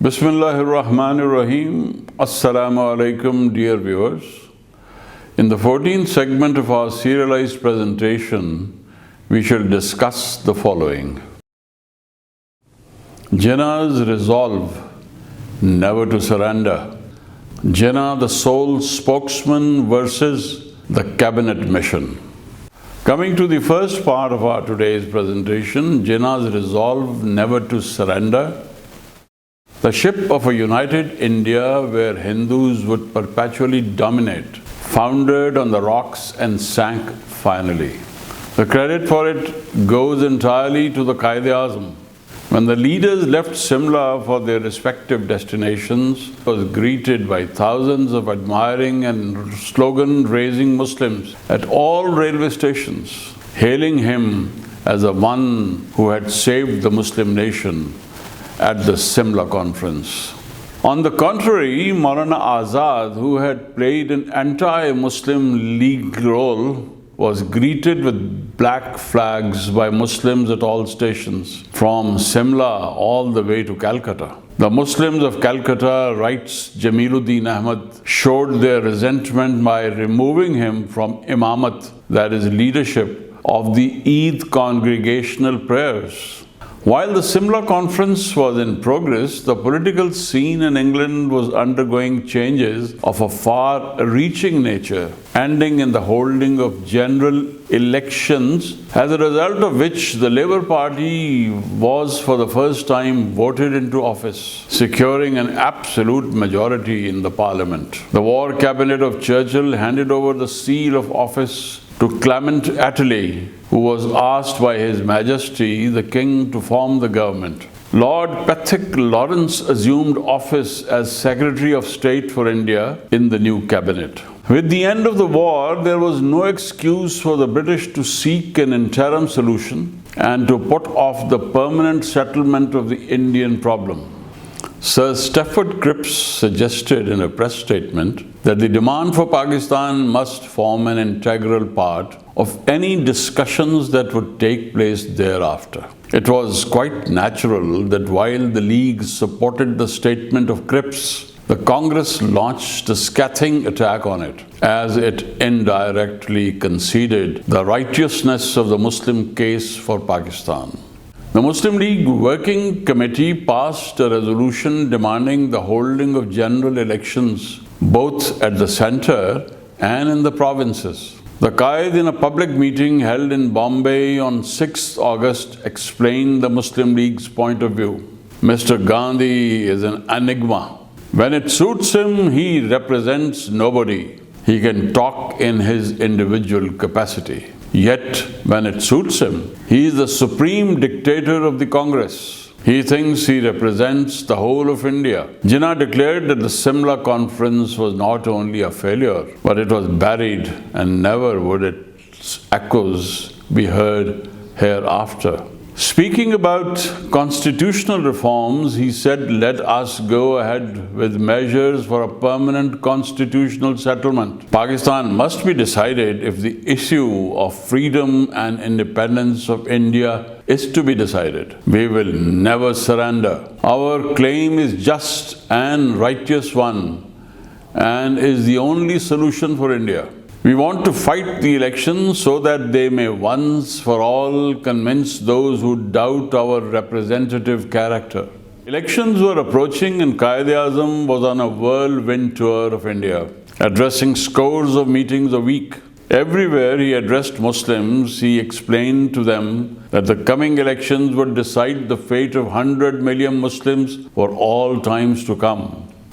Bismillahirrahmanirrahim. Assalamu alaikum, dear viewers. In the 14th segment of our serialized presentation, we shall discuss the following. Jinnah's resolve never to surrender. Jinnah, the sole spokesman versus the cabinet mission. Coming to the first part of our today's presentation, Jinnah's resolve never to surrender. The ship of a united India where Hindus would perpetually dominate foundered on the rocks and sank finally. The credit for it goes entirely to the Quaid Azam. When the leaders left Simla for their respective destinations, it was greeted by thousands of admiring and slogan-raising Muslims at all railway stations, hailing him as the one who had saved the Muslim nation at the Simla conference. On the contrary, Maulana Azad, who had played an anti-Muslim League role, was greeted with black flags by Muslims at all stations, from Simla all the way to Calcutta. The Muslims of Calcutta, writes Jamiluddin Ahmad, showed their resentment by removing him from imamat, that is leadership, of the Eid congregational prayers. While the Simla conference was in progress, the political scene in England was undergoing changes of a far-reaching nature, ending in the holding of general elections, as a result of which the Labour Party was for the first time voted into office, securing an absolute majority in the Parliament. The War Cabinet of Churchill handed over the seal of office to Clement Attlee, who was asked by His Majesty the King to form the government. Lord Pethick Lawrence assumed office as Secretary of State for India in the new cabinet. With the end of the war, there was no excuse for the British to seek an interim solution and to put off the permanent settlement of the Indian problem. Sir Stafford Cripps suggested in a press statement that the demand for Pakistan must form an integral part of any discussions that would take place thereafter. It was quite natural that while the League supported the statement of Cripps, the Congress launched a scathing attack on it, as it indirectly conceded the righteousness of the Muslim case for Pakistan. The Muslim League Working Committee passed a resolution demanding the holding of general elections both at the centre and in the provinces. The Quaid, in a public meeting held in Bombay on 6th August, explained the Muslim League's point of view. Mr. Gandhi is an enigma. When it suits him, he represents nobody. He can talk in his individual capacity. Yet, when it suits him, he is the supreme dictator of the Congress. He thinks he represents the whole of India. Jinnah declared that the Simla conference was not only a failure, but it was buried and never would its echoes be heard hereafter. Speaking about constitutional reforms, he said, "Let us go ahead with measures for a permanent constitutional settlement. Pakistan must be decided if the issue of freedom and independence of India is to be decided. We will never surrender. Our claim is just and righteous one and is the only solution for India. We want to fight the elections so that they may once for all convince those who doubt our representative character." Elections were approaching and Quaid Azam was on a whirlwind tour of India, addressing scores of meetings a week. Everywhere he addressed Muslims, he explained to them that the coming elections would decide the fate of 100 million Muslims for all times to come.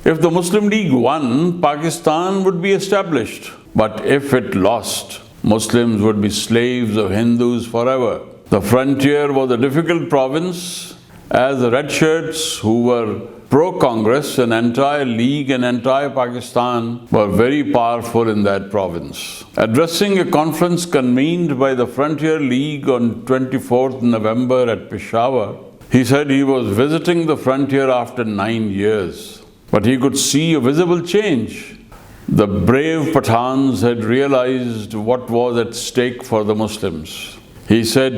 If the Muslim League won, Pakistan would be established. But if it lost, Muslims would be slaves of Hindus forever. The frontier was a difficult province, as the red shirts, who were pro-Congress and anti-League and anti-Pakistan, were very powerful in that province. Addressing a conference convened by the Frontier League on 24th November at Peshawar, he said he was visiting the frontier after 9 years, but he could see a visible change. The brave Pathans had realized what was at stake for the Muslims. He said,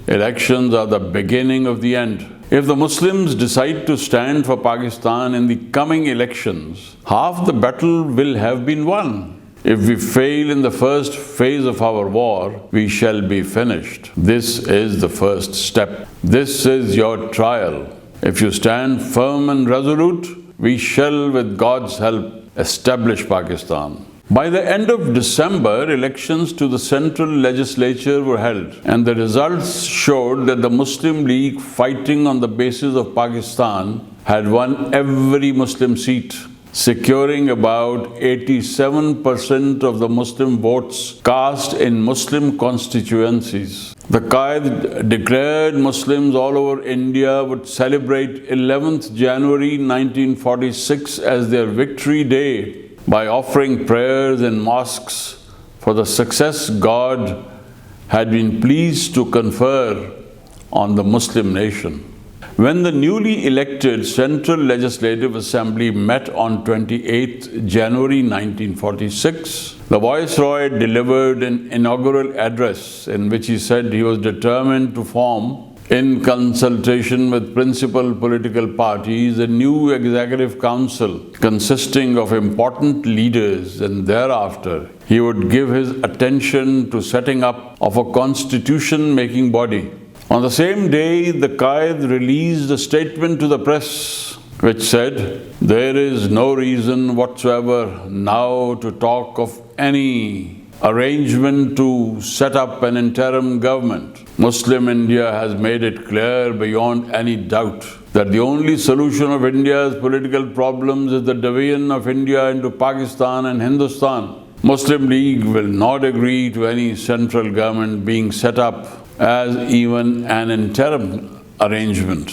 "Elections are the beginning of the end. If the Muslims decide to stand for Pakistan in the coming elections, half the battle will have been won. If we fail in the first phase of our war, we shall be finished. This is the first step. This is your trial. If you stand firm and resolute, we shall, with God's help, establish Pakistan. By the end of December, elections to the Central Legislature were held, and the results showed that the Muslim League, fighting on the basis of Pakistan, had won every Muslim seat, securing about 87% of the Muslim votes cast in Muslim constituencies. The Quaid declared Muslims all over India would celebrate 11th January 1946 as their victory day by offering prayers in mosques for the success God had been pleased to confer on the Muslim nation. When the newly elected Central Legislative Assembly met on 28th January 1946, the Viceroy delivered an inaugural address in which he said he was determined to form, in consultation with principal political parties, a new executive council consisting of important leaders, and thereafter he would give his attention to setting up of a constitution-making body. On the same day, the Quaid released a statement to the press which said, "There is no reason whatsoever now to talk of any arrangement to set up an interim government. Muslim India has made it clear beyond any doubt that the only solution of India's political problems is the division of India into Pakistan and Hindustan. Muslim League will not agree to any central government being set up as even an interim arrangement.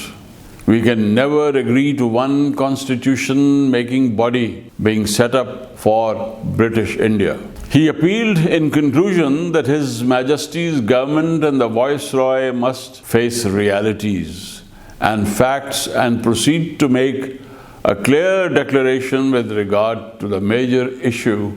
We can never agree to one constitution-making body being set up for British India." He appealed in conclusion that His Majesty's government and the Viceroy must face realities and facts and proceed to make a clear declaration with regard to the major issue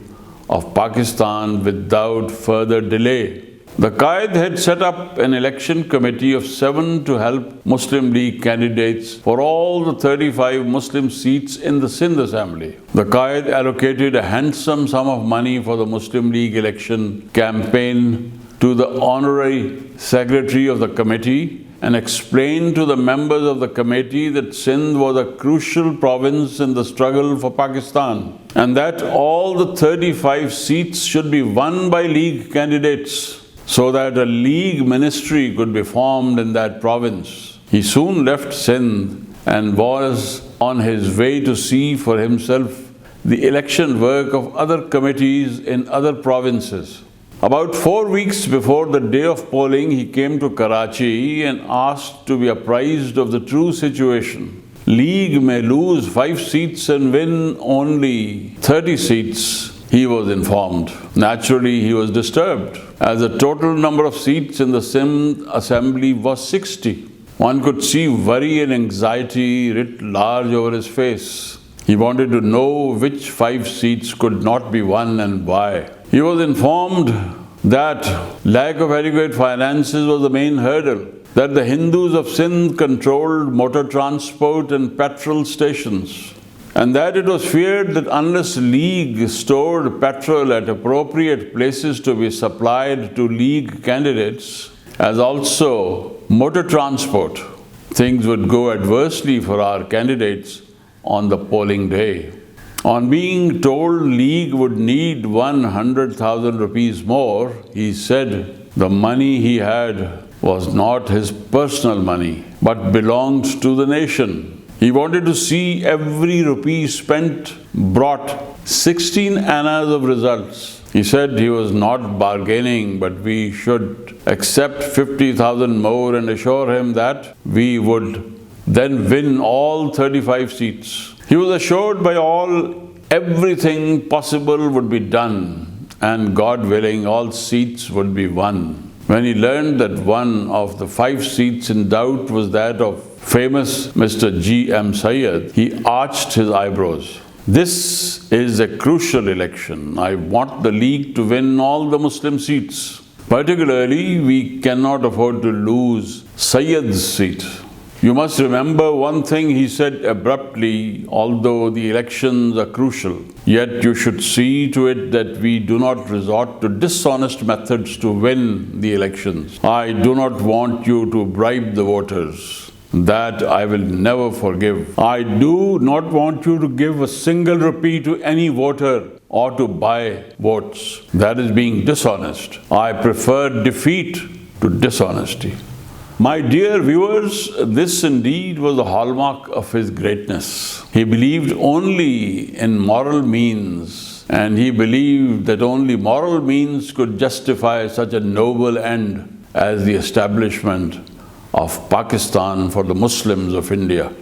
of Pakistan without further delay. The Quaid had set up an election committee of 7 to help Muslim League candidates for all the 35 Muslim seats in the Sindh Assembly. The Quaid allocated a handsome sum of money for the Muslim League election campaign to the honorary secretary of the committee and explained to the members of the committee that Sindh was a crucial province in the struggle for Pakistan and that all the 35 seats should be won by League candidates, so that a League ministry could be formed in that province. He soon left Sindh and was on his way to see for himself the election work of other committees in other provinces. About 4 weeks before the day of polling, he came to Karachi and asked to be apprised of the true situation. League may lose 5 seats and win only 30 seats, he was informed. Naturally, he was disturbed, as the total number of seats in the Sindh Assembly was 60. One could see worry and anxiety writ large over his face. He wanted to know which 5 seats could not be won and why. He was informed that lack of adequate finances was the main hurdle, that the Hindus of Sindh controlled motor transport and petrol stations, and that it was feared that unless League stored petrol at appropriate places to be supplied to League candidates, as also motor transport, things would go adversely for our candidates on the polling day. On being told League would need 100,000 rupees more, he said the money he had was not his personal money, but belonged to the nation. He wanted to see every rupee spent brought 16 annas of results. He said he was not bargaining, but we should accept 50,000 more and assure him that we would then win all 35 seats. He was assured by all everything possible would be done, and God willing, all seats would be won. When he learned that one of the 5 seats in doubt was that of famous Mr. G.M. Syed, he arched his eyebrows. This is a crucial election. I want the League to win all the Muslim seats. Particularly, we cannot afford to lose Syed's seat. You must remember one thing he said abruptly, although the elections are crucial, yet you should see to it that we do not resort to dishonest methods to win the elections. I do not want you to bribe the voters. That I will never forgive. I do not want you to give a single rupee to any voter or to buy votes. That is being dishonest. I prefer defeat to dishonesty. My dear viewers, this indeed was the hallmark of his greatness. He believed only in moral means, and he believed that only moral means could justify such a noble end as the establishment of Pakistan for the Muslims of India.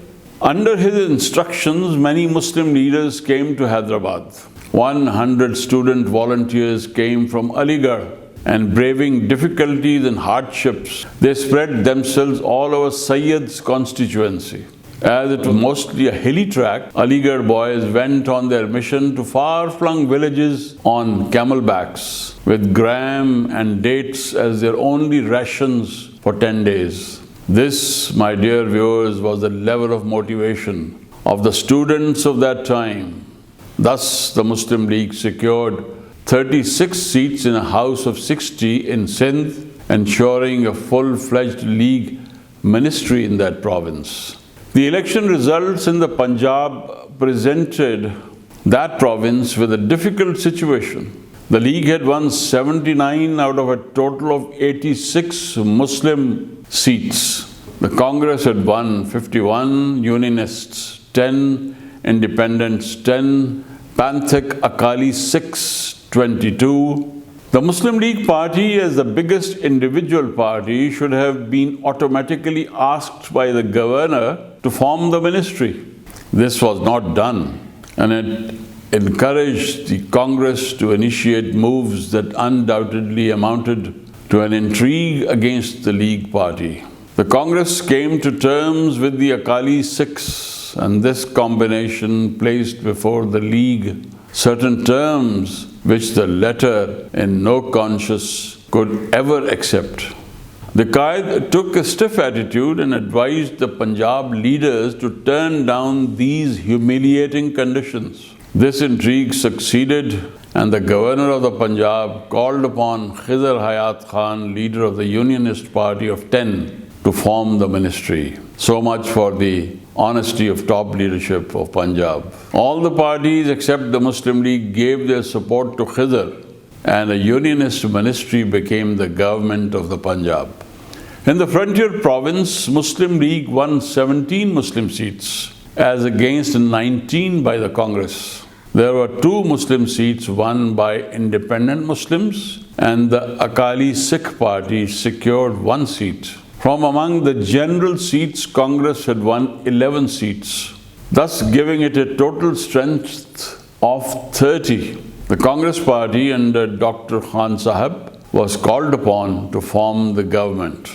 Under his instructions, many Muslim leaders came to Hyderabad. 100 student volunteers came from Aligarh, and braving difficulties and hardships, they spread themselves all over Sayyid's constituency. As it was mostly a hilly track, Aligarh boys went on their mission to far-flung villages on camelbacks with gram and dates as their only rations for 10 days. This, my dear viewers, was the level of motivation of the students of that time. Thus, the Muslim League secured 36 seats in a house of 60 in Sindh, ensuring a full-fledged League ministry in that province. The election results in the Punjab presented that province with a difficult situation. The League had won 79 out of a total of 86 Muslim seats. The Congress had won 51, Unionists 10, Independents 10, Panthik Akali 6, 22. The Muslim League Party, as the biggest individual party, should have been automatically asked by the governor to form the ministry. This was not done, and it encouraged the Congress to initiate moves that undoubtedly amounted to an intrigue against the League Party. The Congress came to terms with the Akali Sikhs, and this combination placed before the League certain terms which the latter in no conscience could ever accept. The Quaid took a stiff attitude and advised the Punjab leaders to turn down these humiliating conditions. This intrigue succeeded, and the governor of the Punjab called upon Khizr Hayat Khan, leader of the Unionist Party of 10, to form the ministry. So much for the honesty of top leadership of Punjab. All the parties except the Muslim League gave their support to Khizr, and a unionist ministry became the government of the Punjab. In the frontier province, Muslim League won 17 Muslim seats, as against 19 by the Congress. There were 2 Muslim seats won by independent Muslims, and the Akali Sikh party secured 1 seat. From among the general seats, Congress had won 11 seats, thus giving it a total strength of 30. The Congress party under Dr. Khan Sahib was called upon to form the government.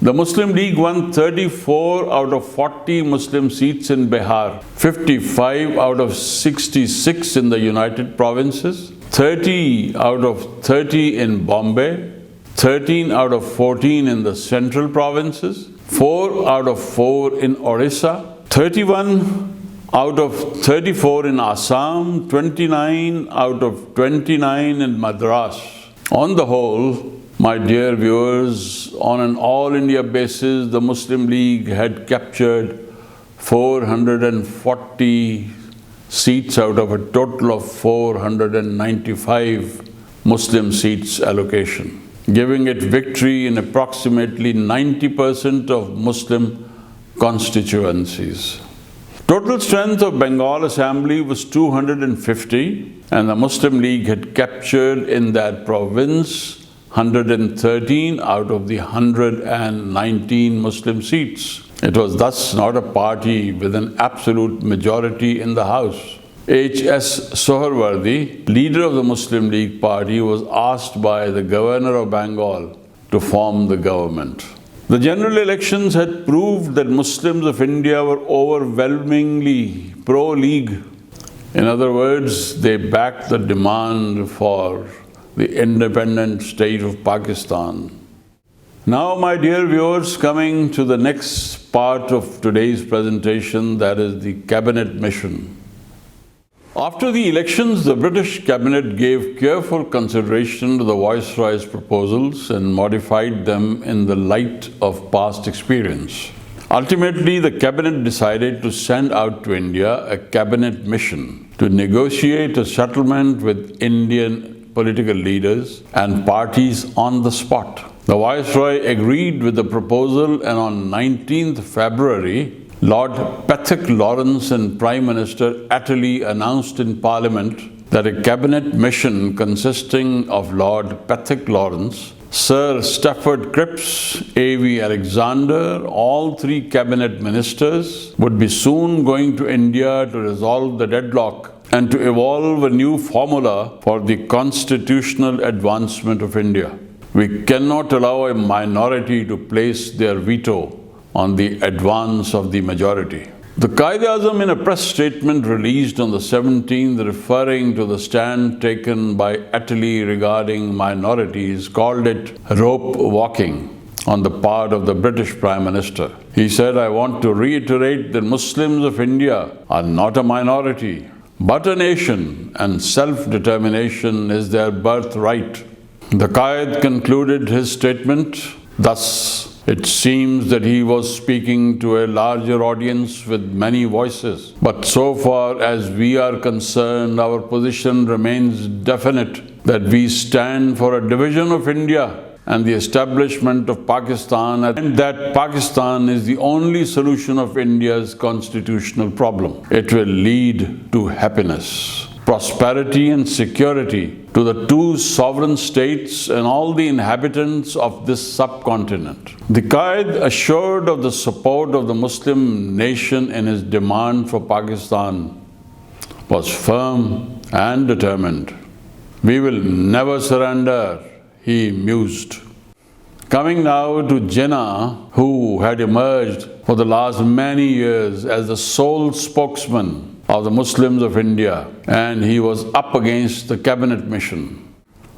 The Muslim League won 34 out of 40 Muslim seats in Bihar, 55 out of 66 in the United Provinces, 30 out of 30 in Bombay, 13 out of 14 in the Central Provinces, 4 out of 4 in Orissa, 31 out of 34 in Azam, 29 out of 29 in Madras. On the whole, my dear viewers, on an all-India basis, the Muslim League had captured 440 seats out of a total of 495 Muslim seats allocation, giving it victory in approximately 90% of Muslim constituencies. Total strength of Bengal Assembly was 250, and the Muslim League had captured in that province 113 out of the 119 Muslim seats. It was thus not a party with an absolute majority in the House. H.S. Soharwardi, leader of the Muslim League Party, was asked by the governor of Bengal to form the government. The general elections had proved that Muslims of India were overwhelmingly pro-League. In other words, they backed the demand for the independent state of Pakistan. Now, my dear viewers, coming to the next part of today's presentation, that is the cabinet mission. After the elections, the British cabinet gave careful consideration to the Viceroy's proposals and modified them in the light of past experience. Ultimately, the cabinet decided to send out to India a cabinet mission to negotiate a settlement with Indian political leaders and parties on the spot. The Viceroy agreed with the proposal, and on 19th February, Lord Pethick Lawrence and Prime Minister Attlee announced in Parliament that a cabinet mission consisting of Lord Pethick Lawrence, Sir Stafford Cripps, A.V. Alexander, all three cabinet ministers, would be soon going to India to resolve the deadlock and to evolve a new formula for the constitutional advancement of India. We cannot allow a minority to place their veto on the advance of the majority. The Quaid in a press statement released on the 17th, referring to the stand taken by Attlee regarding minorities, called it rope walking on the part of the British Prime Minister. He said, "I want to reiterate that Muslims of India are not a minority, but a nation, and self-determination is their birthright." The Quaid concluded his statement thus: "It seems that he was speaking to a larger audience with many voices. But so far as we are concerned, our position remains definite that we stand for a division of India and the establishment of Pakistan, and that Pakistan is the only solution of India's constitutional problem. It will lead to happiness, prosperity and security to the two sovereign states and all the inhabitants of this subcontinent." The Quaid, assured of the support of the Muslim nation in his demand for Pakistan, was firm and determined. "We will never surrender," he mused. Coming now to Jinnah, who had emerged for the last many years as the sole spokesman of the Muslims of India, and he was up against the cabinet mission.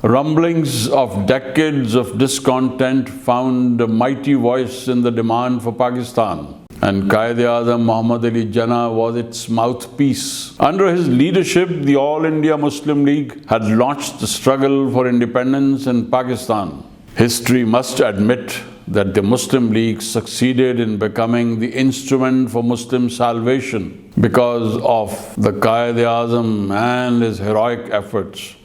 Rumblings of decades of discontent found a mighty voice in the demand for Pakistan, and Quaid-e-Azam Muhammad Ali Jinnah was its mouthpiece. Under his leadership, the All India Muslim League had launched the struggle for independence in Pakistan. History must admit that the Muslim League succeeded in becoming the instrument for Muslim salvation because of the Quaid-e-Azam and his heroic efforts.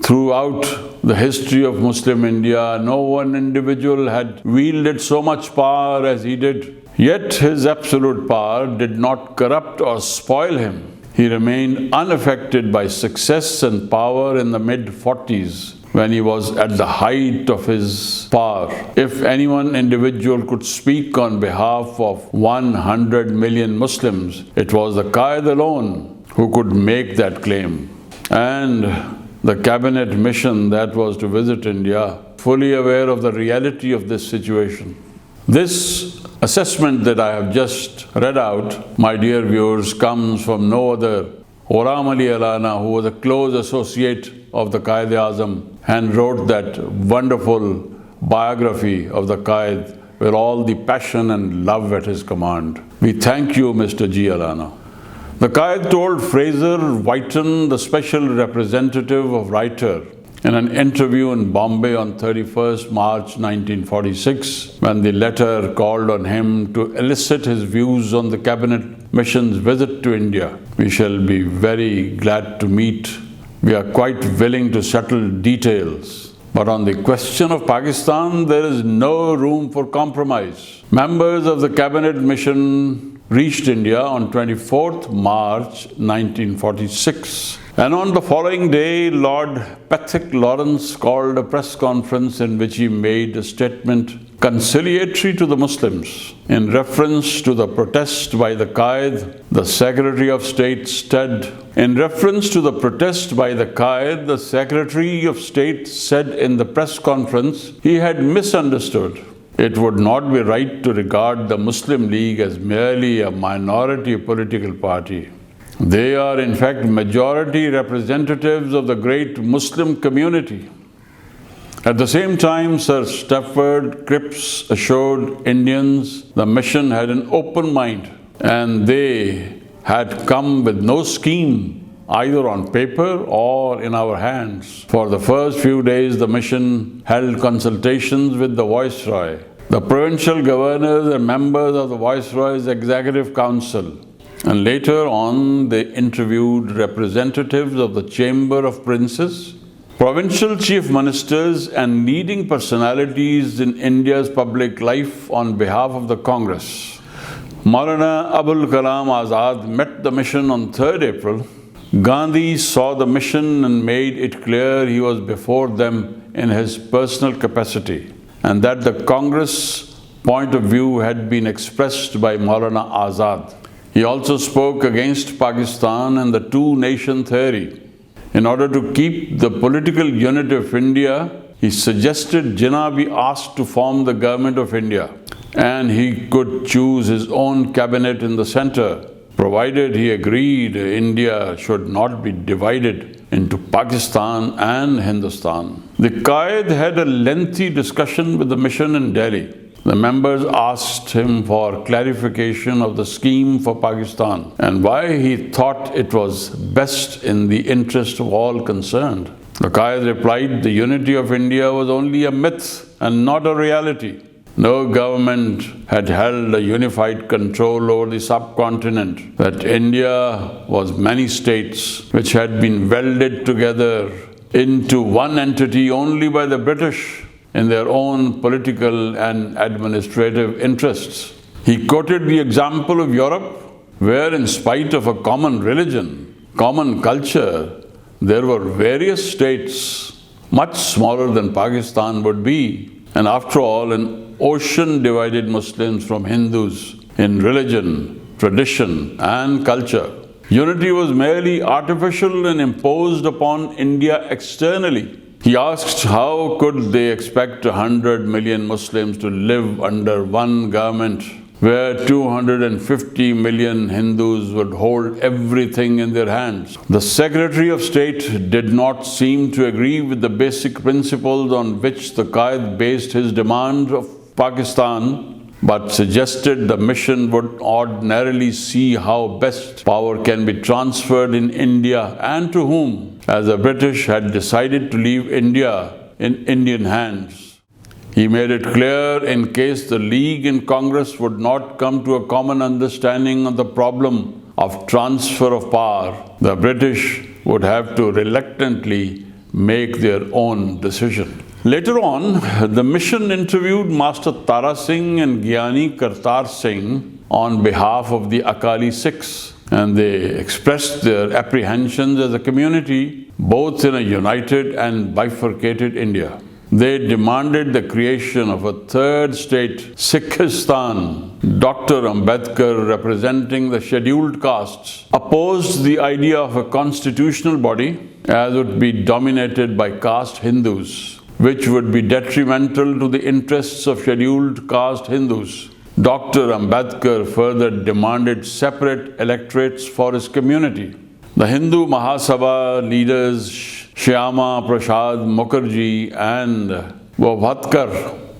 Throughout the history of Muslim India, no one individual had wielded so much power as he did. Yet his absolute power did not corrupt or spoil him. He remained unaffected by success and power in the mid-40s, when he was at the height of his power. If any one individual could speak on behalf of 100 million Muslims, it was the Quaid alone who could make that claim. And the cabinet mission that was to visit India, fully aware of the reality of this situation. This assessment that I have just read out, my dear viewers, comes from no other Ghulam Ali Allana, who was a close associate of the Quaid-e-Azam and wrote that wonderful biography of the Quaid with all the passion and love at his command. We thank you, Mr. G. Allana. The Quaid told Fraser Whiten, the special representative of Writer, in an interview in Bombay on 31st March 1946, when the letter called on him to elicit his views on the cabinet mission's visit to India. "We shall be very glad to meet. We are quite willing to settle details. But on the question of Pakistan, there is no room for compromise." Members of the cabinet mission reached India on 24th March 1946. And on the following day, Lord Pethick Lawrence called a press conference in which he made a statement conciliatory to the Muslims. In reference to the protest by the Quaid, the Secretary of State said, in the press conference, he had misunderstood. It would not be right to regard the Muslim League as merely a minority political party. They are in fact majority representatives of the great Muslim community. At the same time, Sir Stafford Cripps assured Indians the mission had an open mind and they had come with no scheme either on paper or in our hands. For the first few days, the mission held consultations with the Viceroy, the provincial governors and members of the Viceroy's Executive Council, and later on they interviewed representatives of the Chamber of Princes, provincial chief ministers and leading personalities in India's public life on behalf of the Congress. Maulana Abul Kalam Azad met the mission on 3rd April. Gandhi saw the mission and made it clear he was before them in his personal capacity and that the Congress point of view had been expressed by Maulana Azad. He also spoke against Pakistan and the two-nation theory. In order to keep the political unity of India, he suggested Jinnah be asked to form the government of India and he could choose his own cabinet in the center, provided he agreed India should not be divided into Pakistan and Hindustan. The Quaid had a lengthy discussion with the mission in Delhi. The members asked him for clarification of the scheme for Pakistan and why he thought it was best in the interest of all concerned. The Quaid replied the unity of India was only a myth and not a reality. No government had held a unified control over the subcontinent, that India was many states which had been welded together into one entity only by the British in their own political and administrative interests. He quoted the example of Europe, where in spite of a common religion, common culture, there were various states much smaller than Pakistan would be. And after all, an ocean divided Muslims from Hindus in religion, tradition, and culture. Unity was merely artificial and imposed upon India externally. He asked how could they expect 100 million Muslims to live under one government where 250 million Hindus would hold everything in their hands. The Secretary of State did not seem to agree with the basic principles on which the Quaid based his demand of Pakistan, but suggested the mission would ordinarily see how best power can be transferred in India and to whom, as the British had decided to leave India in Indian hands. He made it clear in case the League in Congress would not come to a common understanding on the problem of transfer of power, the British would have to reluctantly make their own decision. Later on, the mission interviewed Master Tara Singh and Gyani Kartar Singh on behalf of the Akali Sikhs, and they expressed their apprehensions as a community, both in a united and bifurcated India. They demanded the creation of a third state, Sikhistan. Dr. Ambedkar, representing the scheduled castes, opposed the idea of a constitutional body as would be dominated by caste Hindus, which would be detrimental to the interests of scheduled caste Hindus. Dr. Ambedkar further demanded separate electorates for his community. The Hindu Mahasabha leaders Shyama Prasad Mukherjee and Bhavatkar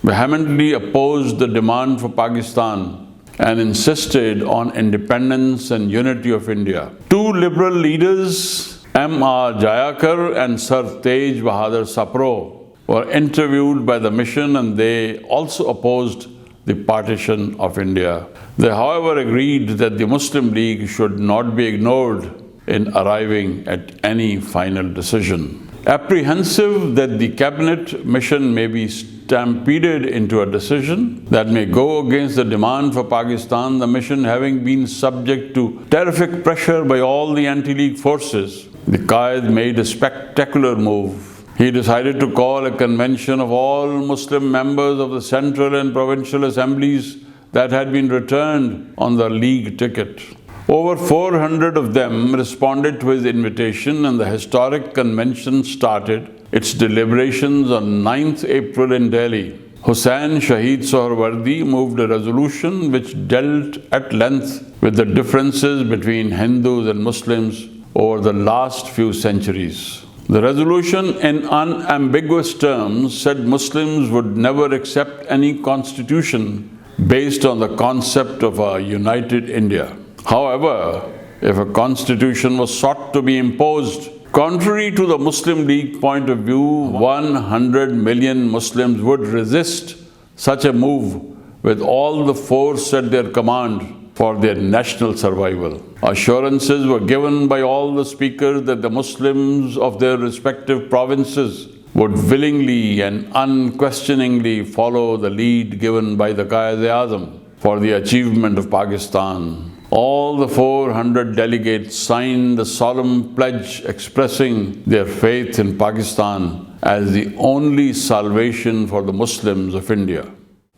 vehemently opposed the demand for Pakistan and insisted on independence and unity of India. Two liberal leaders, M.R. Jayakar and Sir Tej Bahadur Sapro, were interviewed by the mission and they also opposed the partition of India. They, however, agreed that the Muslim League should not be ignored in arriving at any final decision. Apprehensive that the cabinet mission may be stampeded into a decision that may go against the demand for Pakistan, the mission having been subject to terrific pressure by all the anti-League forces, the Quaid made a spectacular move. He decided to call a convention of all Muslim members of the central and provincial assemblies that had been returned on the League ticket. Over 400 of them responded to his invitation and the historic convention started its deliberations on 9th April in Delhi. Hussain Shahid Sohrawardi moved a resolution which dealt at length with the differences between Hindus and Muslims over the last few centuries. The resolution in unambiguous terms said Muslims would never accept any constitution based on the concept of a united India. However, if a constitution was sought to be imposed, contrary to the Muslim League point of view, 100 million Muslims would resist such a move with all the force at their command for their national survival. Assurances were given by all the speakers that the Muslims of their respective provinces would willingly and unquestioningly follow the lead given by the Quaid for the achievement of Pakistan. All the 400 delegates signed a solemn pledge expressing their faith in Pakistan as the only salvation for the Muslims of India.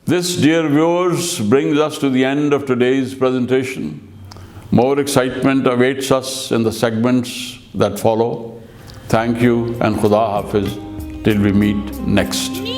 This, dear viewers, brings us to the end of today's presentation. More excitement awaits us in the segments that follow. Thank you and Khuda Hafiz till we meet next.